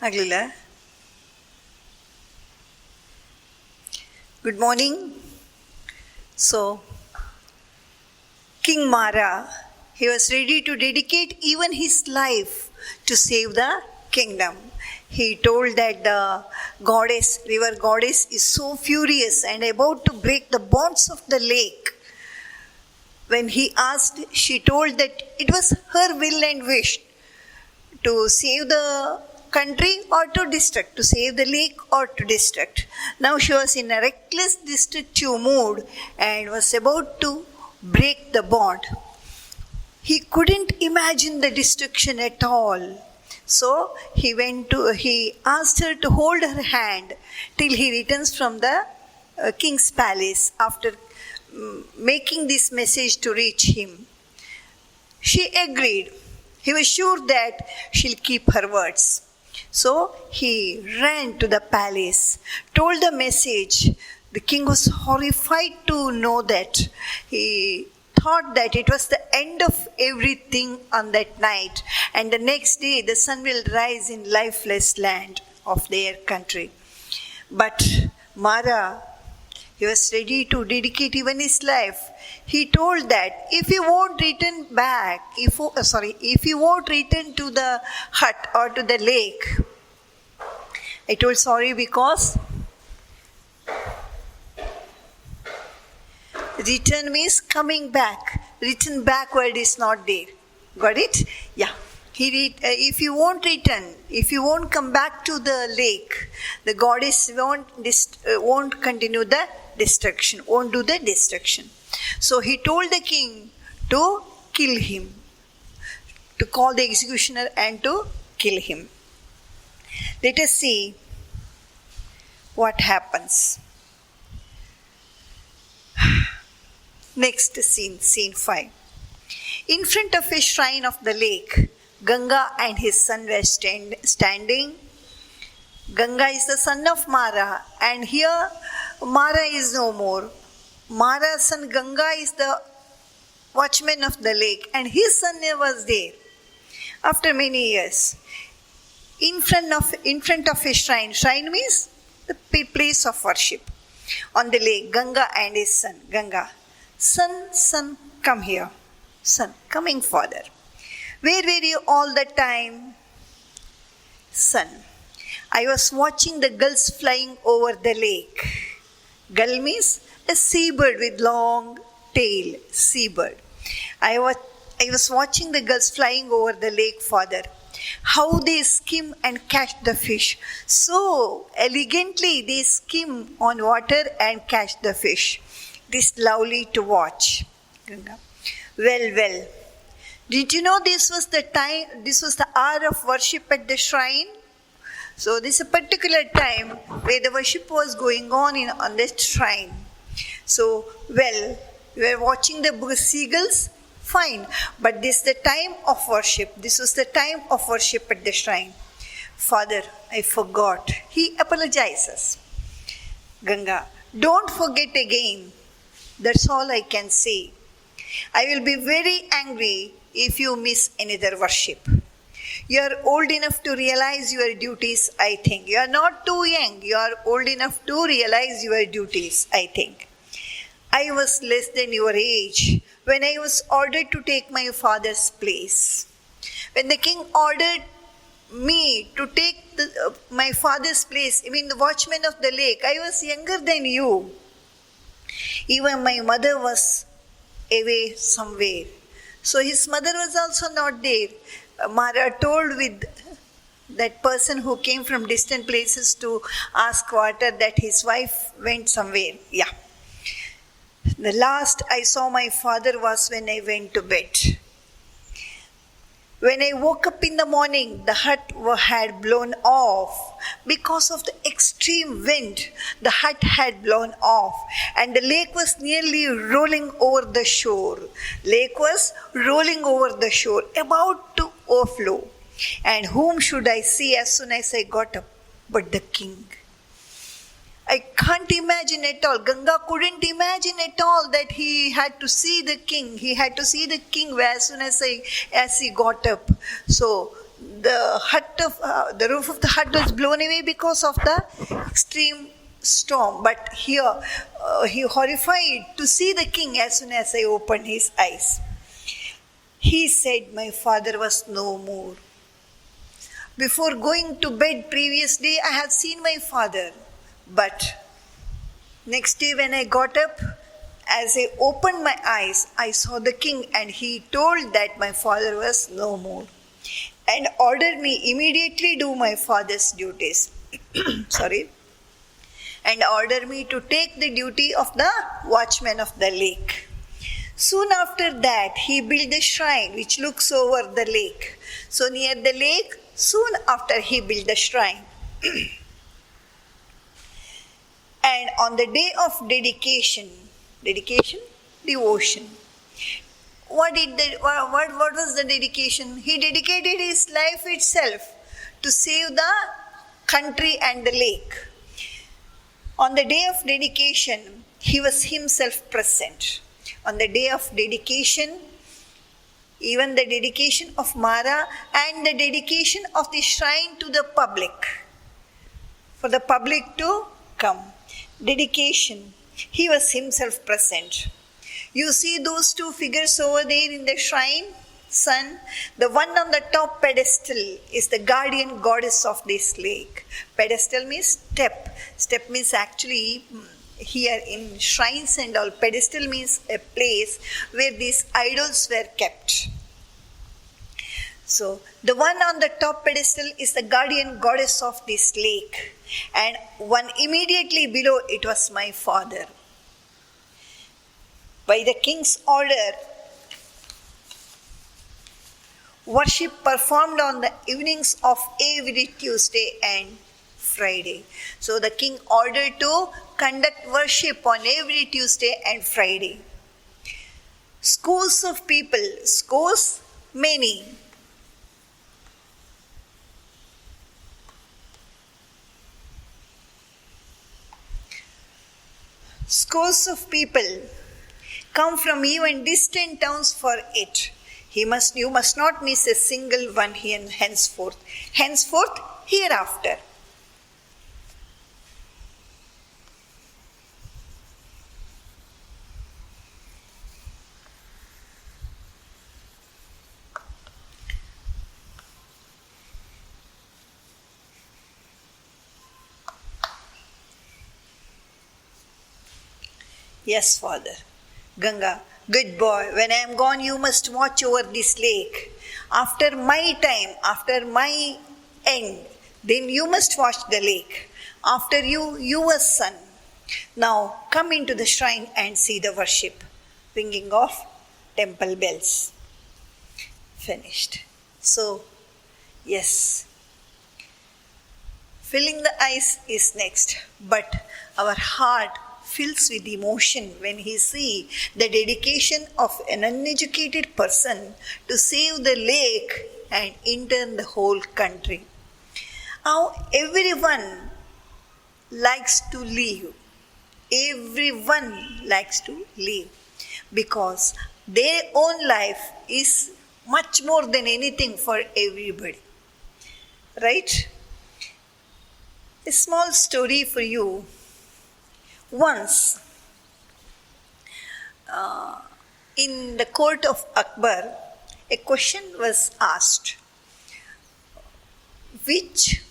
ಆಗಲಿಲ್ಲ. Good morning. So, King Mara, he was ready to dedicate even his life to save the kingdom. He told that the goddess, river goddess, is so furious and about to break the bonds of the lake. When he asked, she told that it was her will and wish to save the country or to destruct, to save the lake or to destruct. Now she was in a reckless, destructive mood and was about to break the bond. He couldn't imagine the destruction at all. So he asked her to hold her hand till he returns from the king's palace after making this message to reach him. She agreed. He was sure that she'll keep her words. So he ran to the palace, told the message. The king was horrified to know that. He thought that it was the end of everything on that night, and the next day the sun will rise in lifeless land of their country. But Mara, he was ready to dedicate even his life. He told that if he won't return back, if he won't return to the hut or to the lake, I told sorry because return means coming back. Return backward is not there. Got it? Yeah. If you won't return, if you won't come back to the lake, the goddess won't continue the destruction, won't do the destruction. So he told the king to kill him, to call the executioner and to kill him. Let us see what happens. Next scene, scene 5. In front of a shrine of the lake, Ganga and his son were standing. Ganga is the son of Mara, and here Mara is no more. Mara's son Ganga is the watchman of the lake, and his son was there after many years. In front of a shrine. Shrine means the place of worship. On the lake, Ganga and his son. Ganga. Son, come here. Son, coming father. Where were you all the time? Son, I was watching the gulls flying over the lake. Gull means a seabird with long tail. Seabird. I was watching the gulls flying over the lake, father. How they skim and catch the fish. So elegantly they skim on water and catch the fish. It is lovely to watch. Well. Did you know this was the hour of worship at the shrine? So this is a particular time where the worship was going on on that shrine. So, you were watching the seagulls? Fine. But this is the time of worship. This was the time of worship at the shrine. Father, I forgot. He apologizes. Ganga, don't forget again. That's all I can say. I will be very angry if you miss another worship. You are old enough to realize your duties, I think. You are not too young. You are old enough to realize your duties, I think. I was less than your age when I was ordered to take my father's place. When the king ordered me to take my father's place, the watchman of the lake, I was younger than you. Even my mother was away somewhere. So his mother was also not there. Mara told with that person who came from distant places to ask water that his wife went somewhere. Yeah. The last I saw my father was when I went to bed. When I woke up in the morning, the hut had blown off. Because of the extreme wind, the hut had blown off and the lake was nearly rolling over the shore. Lake was rolling over the shore, about to overflow. And whom should I see as soon as I got up but the king? I can't imagine at all. Ganga couldn't imagine at all that he had to see the king as soon as he got up. So the roof of the hut was blown away because of the extreme storm. But here, he horrified to see the king as soon as I opened his eyes. He said, my father was no more. Before going to bed previous day, I had seen my father. But next day when I got up, as I opened my eyes, I saw the king, and he told that my father was no more and ordered me immediately do my father's duties. Sorry. And ordered me to take the duty of the watchman of the lake. Soon after that, he built a shrine which looks over the lake. So near the lake, soon after he built the shrine. And on the day of devotion. What was the dedication? He dedicated his life itself to save the country and the lake. On the day of dedication, he was himself present. On the day of dedication, even the dedication of Mara and the dedication of the shrine to the public, for the public to come. Dedication, he was himself present. You see those two figures over there in the shrine, son? The one on the top pedestal is the guardian goddess of this lake. Pedestal means step. Step means actually, here in shrines and all, pedestal means a place where these idols were kept. So, the one on the top pedestal is the guardian goddess of this lake. And one immediately below, it was my father. By the king's order, worship performed on the evenings of every Tuesday and Friday. So the king ordered to conduct worship on every Tuesday and Friday. Scores of people, many. Scores of people come from even distant towns for it. You must not miss a single one here henceforth. Henceforth, hereafter. Yes, Father. Ganga, good boy, when I am gone, you must watch over this lake. After my time, after my end, then you must watch the lake. After you, your son. Now come into the shrine and see the worship. Ringing of temple bells. Finished. So, yes. Filling the eyes is next, but our heart fills with emotion when he sees the dedication of an uneducated person to save the lake and in turn the whole country. How everyone likes to live. Everyone likes to live because their own life is much more than anything for everybody. Right? A small story for you. Once, in the court of Akbar, a question was asked. Which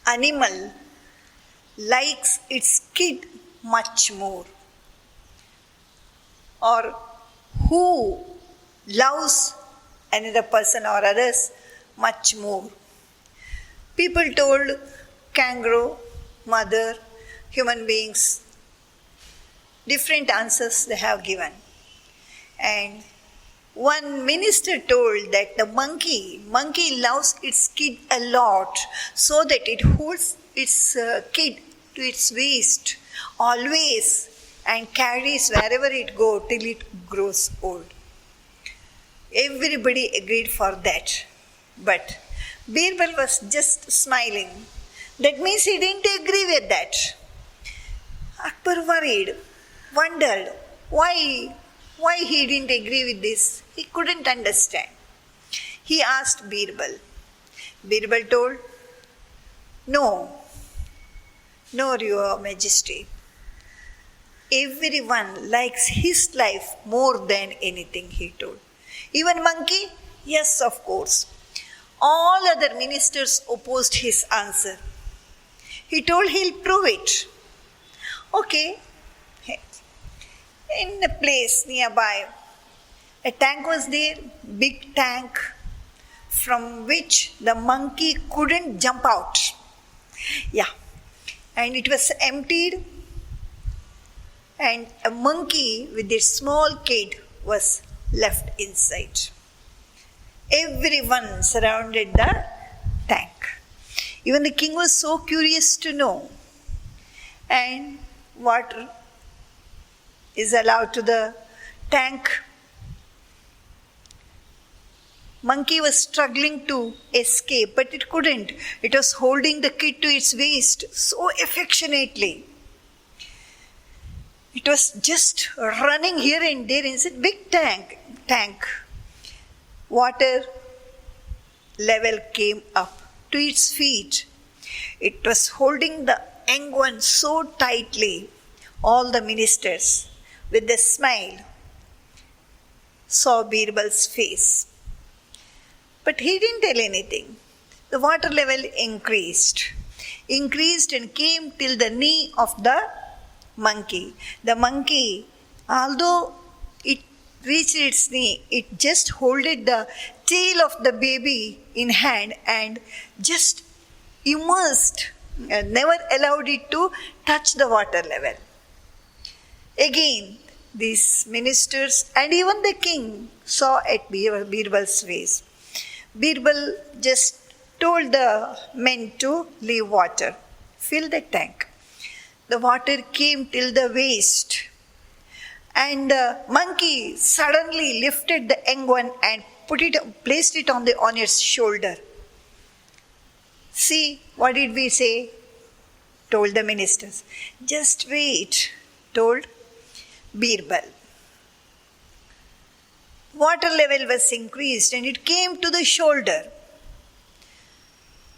animal likes its kid much more? Or who loves another person or others much more? People told kangaroo, mother, human beings, different answers they have given. And one minister told that the monkey loves its kid a lot so that it holds its kid to its waist always and carries wherever it goes till it grows old. Everybody agreed for that. But Birbal was just smiling. That means he didn't agree with that. Akbar worried, wondered why he didn't agree with this. He couldn't understand. He asked Birbal. Birbal told, "No, no, Your Majesty. Everyone likes his life more than anything," he told. "Even monkey?" "Yes, of course." All other ministers opposed his answer. He told he'll prove it. Okay. In a place nearby, a tank was there, big tank, from which the monkey couldn't jump out. Yeah. And it was emptied, and a monkey with a small kid was left inside. Everyone surrounded the tank. Even the king was so curious to know. And water is allowed to the tank. Monkey was struggling to escape, but it couldn't. It was holding the kid to its waist so affectionately. It was just running here and there inside big tank. Water level came up to its feet. It was holding the young one so tightly. All the ministers, with a smile, saw Birbal's face. But he didn't tell anything. The water level increased and came till the knee of the monkey. The monkey, although it reached its knee, it just holded the tail of the baby in hand and just immersed, never allowed it to touch the water level. Again, these ministers and even the king saw at Birbal's face. Birbal just told the men to leave water, fill the tank. The water came till the waist, and the monkey suddenly lifted the young one and placed it on its shoulder. "See, what did we say?" told the ministers. "Just wait," told Birbal. Water level was increased and it came to the shoulder.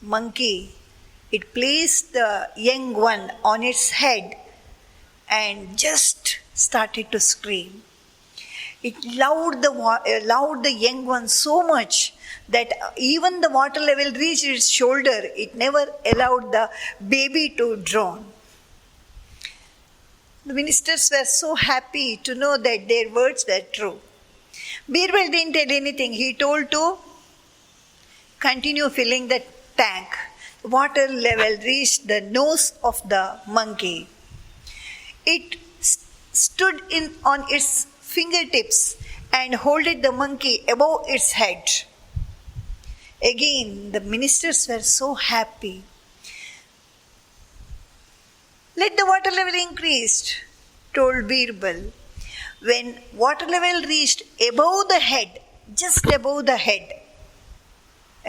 Monkey, it placed the young one on its head and just started to scream. It loved the young one so much that even the water level reached its shoulder. It never allowed the baby to drown. The ministers were so happy to know that their words were true. Birbal didn't tell anything. He told to continue filling the tank. The water level reached the nose of the monkey. It stood on its fingertips and holded the monkey above its head. Again, the ministers were so happy. "Let the water level increase," told Birbal. When water level reached above the head, just above the head,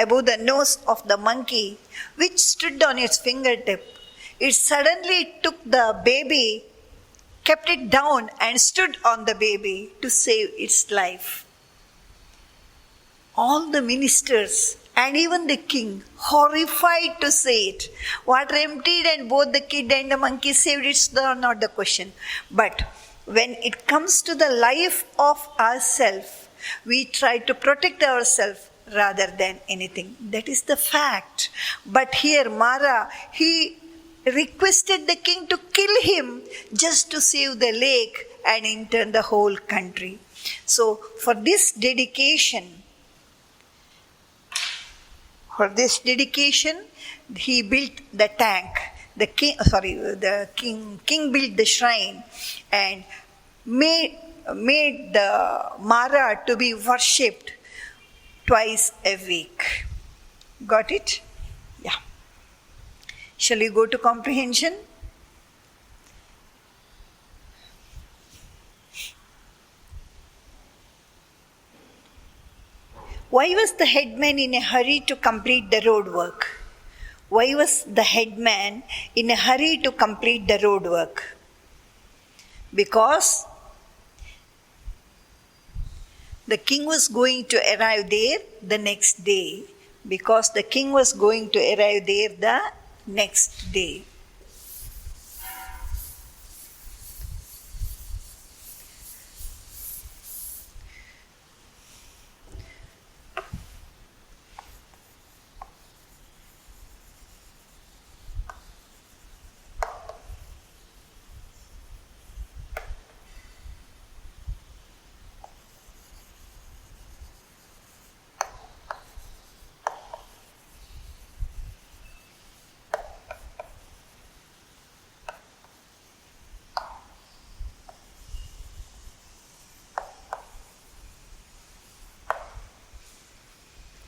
above the nose of the monkey, which stood on its fingertip, it suddenly took the baby, kept it down and stood on the baby to save its life. All the ministers and even the king, horrified to say it, water emptied and both the kid and the monkey saved, it's not the question. But when it comes to the life of ourselves, we try to protect ourselves rather than anything. That is the fact. But here Mara, he requested the king to kill him just to save the lake and in turn the whole country. So for this dedication, he built the tank. The king built the shrine and made the Mara to be worshipped twice a week. Got it? Yeah. Shall we go to comprehension? Why was the headman in a hurry to complete the road work? Why was the headman in a hurry to complete the road work? Because the king was going to arrive there the next day. Because the king was going to arrive there the next day.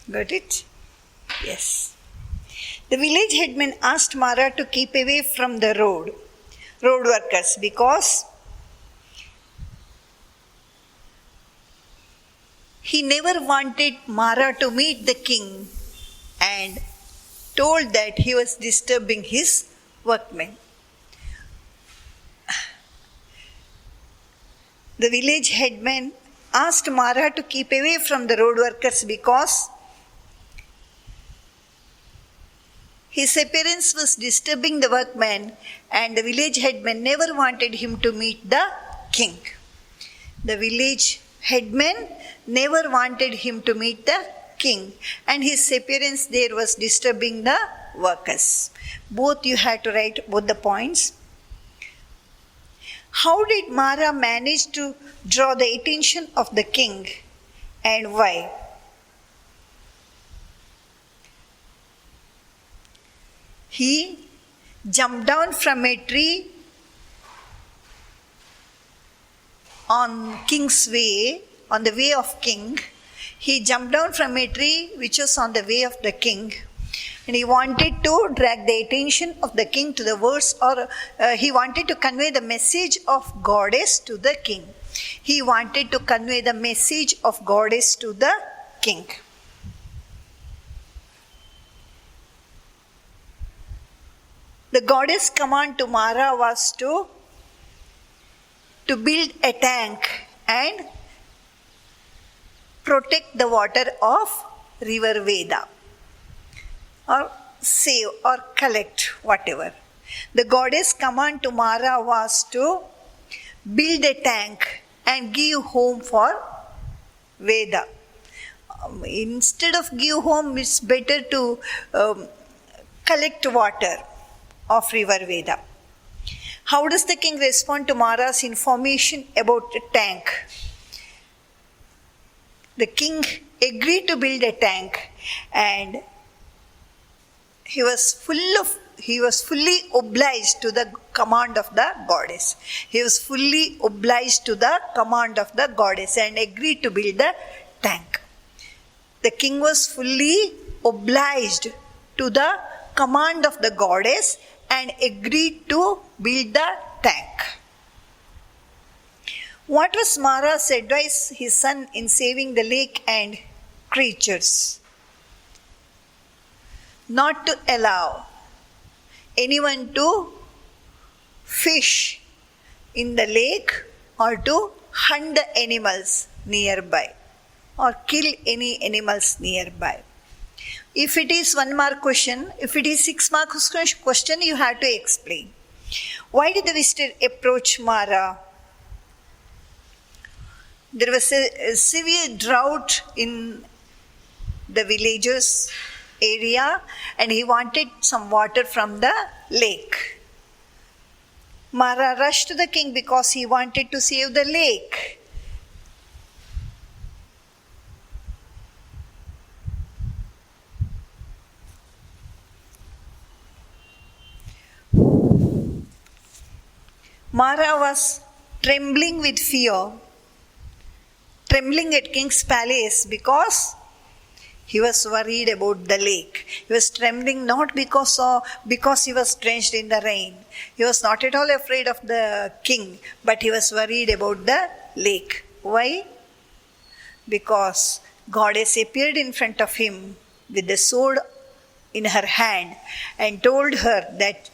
Got it? Yes. The village headman asked Mara to keep away from the road workers, because he never wanted Mara to meet the king and told that he was disturbing his workmen. The village headman asked Mara to keep away from the road workers because his appearance was disturbing the workmen, and the village headman never wanted him to meet the king. The village headman never wanted him to meet the king, and his appearance there was disturbing the workers. Both you had to write both the points. How did Mara manage to draw the attention of the king, and why? He jumped down from a tree on King's way, on the way of king. He jumped down from a tree which was on the way of the king, and he wanted to drag the attention of the king to the words, or he wanted to convey the message of goddess to the king. He wanted to convey the message of goddess to the king. The goddess' command to Mara was to build a tank and protect the water of river Veda, or save or collect, whatever. The goddess' command to Mara was to build a tank and give home for Veda. Instead of give home, it's better to collect water of river Veda. How does the king respond to Mara's information about the tank? The king agreed to build a tank, and he was fully obliged to the command of the goddess. He was fully obliged to the command of the goddess and agreed to build the tank. The king was fully obliged to the command of the goddess and agreed to build the tank. What was Mara's advice his son in saving the lake and creatures? Not to allow anyone to fish in the lake or to hunt the animals nearby or kill any animals nearby. If it is 1 mark question, if it is 6 mark question, you have to explain. Why did the visitor approach Mara? There was a severe drought in the villages area, and he wanted some water from the lake. Mara rushed to the king because he wanted to save the lake. Mara was trembling with fear, trembling at king's palace because he was worried about the lake. He was trembling not because he was drenched in the rain. He was not at all afraid of the king, but he was worried about the lake. Why? Because goddess appeared in front of him with the sword in her hand and told her that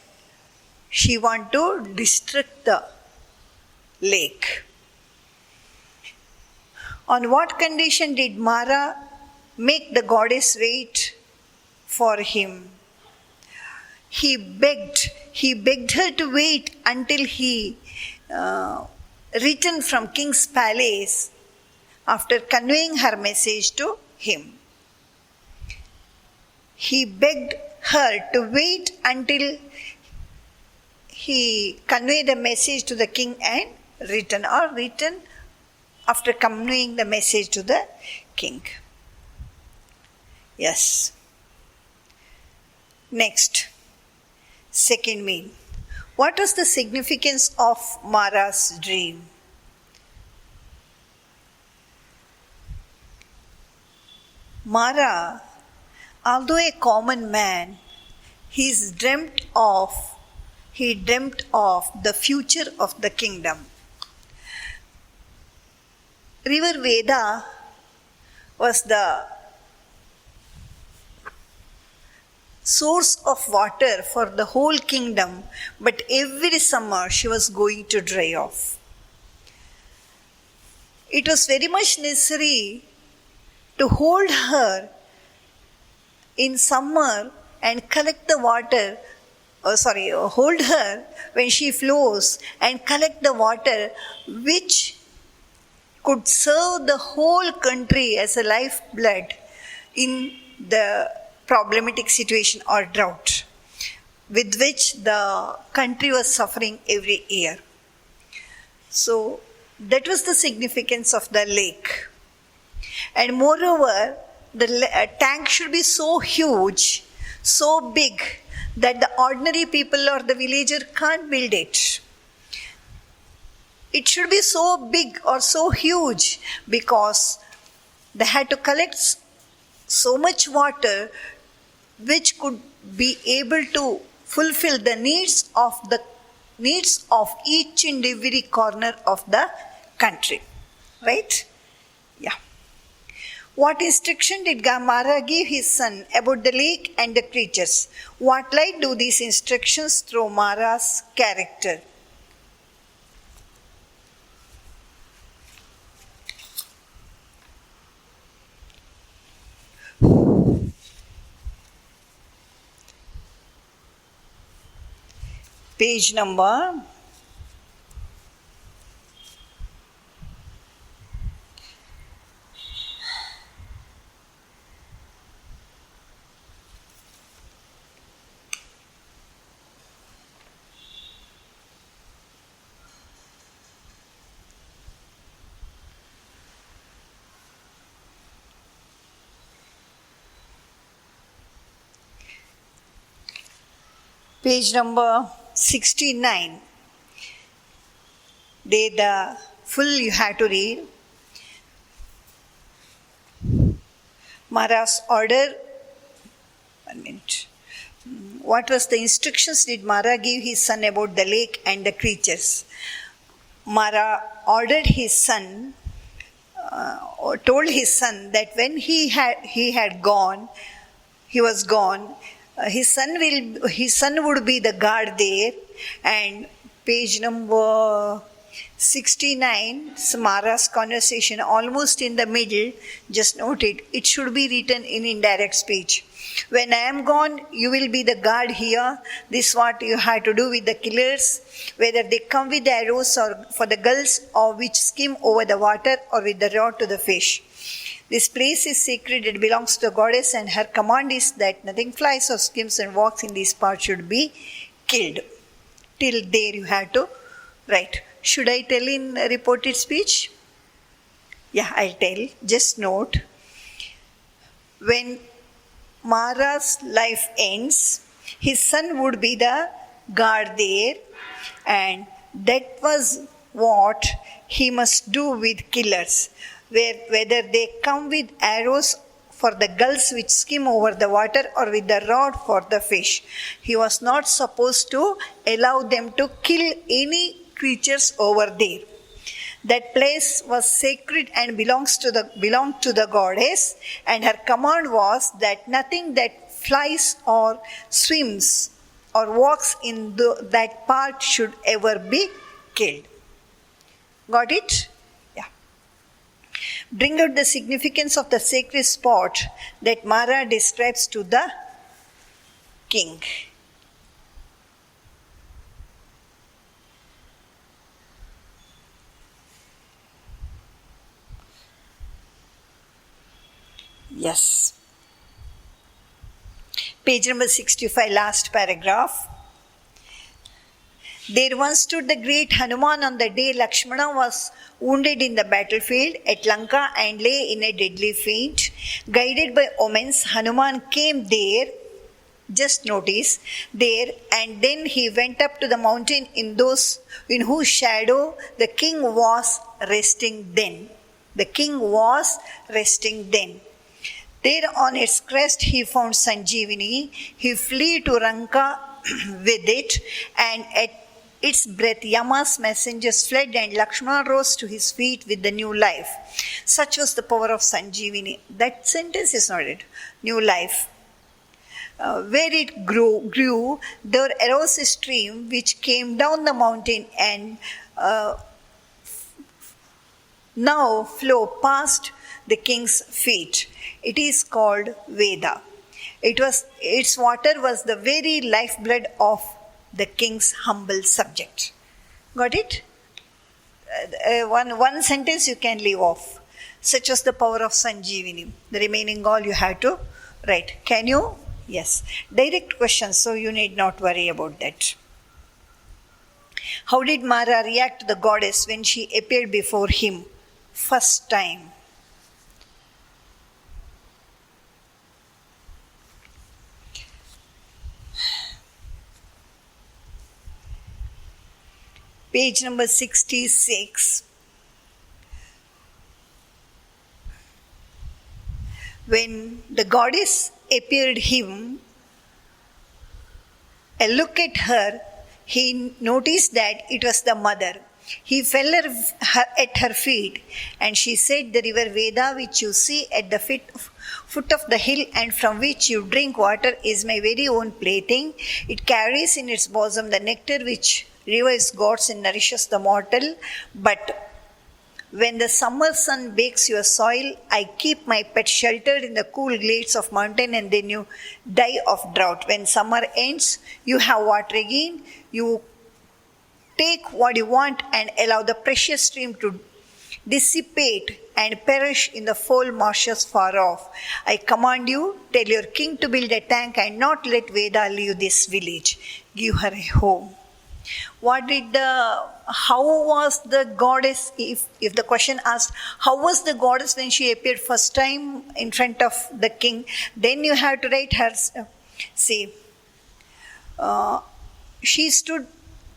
she wanted to destruct the lake. On what condition did Mara make the goddess wait for him? He begged her to wait until he returned from king's palace after conveying her message to him. He begged her to wait until he conveyed the message to the king and return after conveying the message to the king. Yes. Next, second mean. What was the significance of Mara's dream? Mara, although a common man, he dreamt of the future of the kingdom. River Veda was the source of water for the whole kingdom, but every summer she was going to dry off. It was very much necessary to hold her in summer and collect the water, hold her when she flows and collect the water which could serve the whole country as a lifeblood in the problematic situation or drought with which the country was suffering every year. So that was the significance of the lake. And moreover, the tank should be so huge, so big, that the ordinary people or the villager can't build it. It should be so big or so huge because they had to collect so much water which could be able to fulfill the needs of each and every corner of the country. Right? Yeah. What instruction did Mara give his son about the lake and the creatures? What light do these instructions throw Mara's character? Page number 69. The full you have to read. Mara's order. 1 minute. What was the instructions did Mara give his son about the lake and the creatures? Mara ordered his son, told his son that when he was gone, his son would be the guard there. And page number 69, Mara's conversation, almost in the middle, just note it. It should be written in indirect speech. When I am gone, you will be the guard here. This is what you have to do with the killers, whether they come with the arrows or for the gulls or which skim over the water or with the rod to the fish. This place is sacred, it belongs to the goddess, and her command is that nothing flies or skims and walks in this part should be killed. Till there you have to write. Should I tell in reported speech? Yeah, I'll tell. Just note. When Mara's life ends, his son would be the guard there, and that was what he must do with killers. Whether they come with arrows for the gulls which skim over the water or with the rod for the fish. He was not supposed to allow them to kill any creatures over there. That place was sacred and belonged to the goddess, and her command was that nothing that flies or swims or walks in that part should ever be killed. Got it? Yeah. bring out the significance of the sacred spot that Mara describes to the king. Yes. Page number 65, last paragraph. There once stood the great Hanuman on the day Lakshmana was wounded in the battlefield at Lanka and lay in a deadly faint. Guided by omens, Hanuman came there, just notice, there, and then he went up to the mountain in whose shadow the king was resting then. The king was resting then. There on its crest he found Sanjeevani. He flew to Ranka with it, and at its breath Yama's messengers fled, and Lakshmana rose to his feet with the new life. Such was the power of Sanjeevani. That sentence is not it. New life. Where it grew, there arose a stream which came down the mountain and now flow past the king's feet. It is called Veda. Its water was the very lifeblood of the king's humble subject. Got it? One sentence you can leave off. Such was the power of Sanjeevani. The remaining all you have to write. Can you? Yes. Direct questions, so you need not worry about that. How did Mara react to the goddess when she appeared before him first time? Page number 66. When the goddess appeared him, a look at her, he noticed that it was the mother. He fell at her feet, and she said, "The river Veda, which you see at the foot of the hill and from which you drink water, is my very own plaything. It carries in its bosom the nectar which revives gods and nourishes the mortal. But when the summer sun bakes your soil, I keep my pet sheltered in the cool glades of mountain, and then you die of drought. When summer ends, you have water again. You take what you want and allow the precious stream to dissipate and perish in the foul marshes far off. I command you, tell your king to build a tank and not let Veda leave this village. Give her a home." How was the goddess, if the question asked, how was the goddess when she appeared first time in front of the king? Then you have to write her, she stood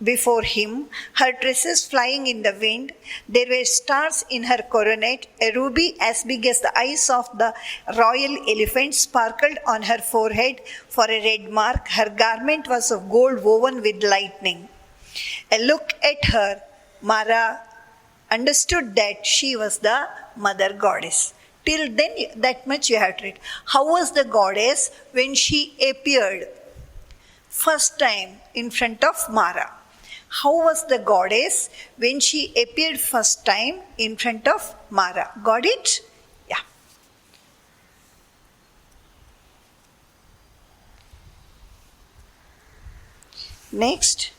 before him, her tresses flying in the wind. There were stars in her coronet. A ruby as big as the eyes of the royal elephant sparkled on her forehead for a red mark. Her garment was of gold woven with lightning. A look at her, Mara understood that she was the mother goddess. Till then, that much you have to read. How was the goddess when she appeared first time in front of Mara? How was the goddess when she appeared first time in front of Mara? Got it? Yeah. Next.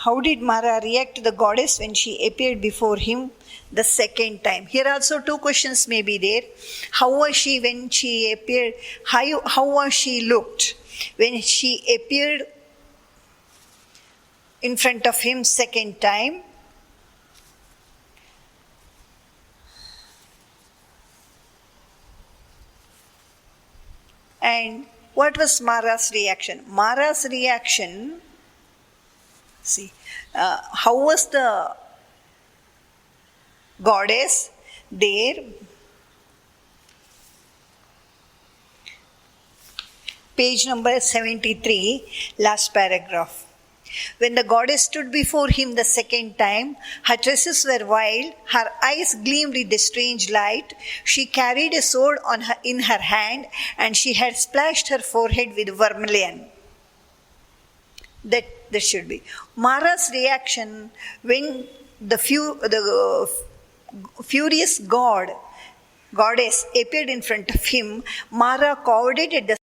How did Mara react to the goddess when she appeared before him the second time? Here also two questions may be there. How was she when she appeared? How was she looked when she appeared in front of him second time? And what was Mara's reaction? Mara's reaction, how was the goddess there? Page number 73, last paragraph. When the goddess stood before him the second time, her tresses were wild, her eyes gleamed with a strange light. She carried a sword in her hand, and she had splashed her forehead with vermilion. That should be. Mara's reaction when furious goddess appeared in front of him, Mara cowered at the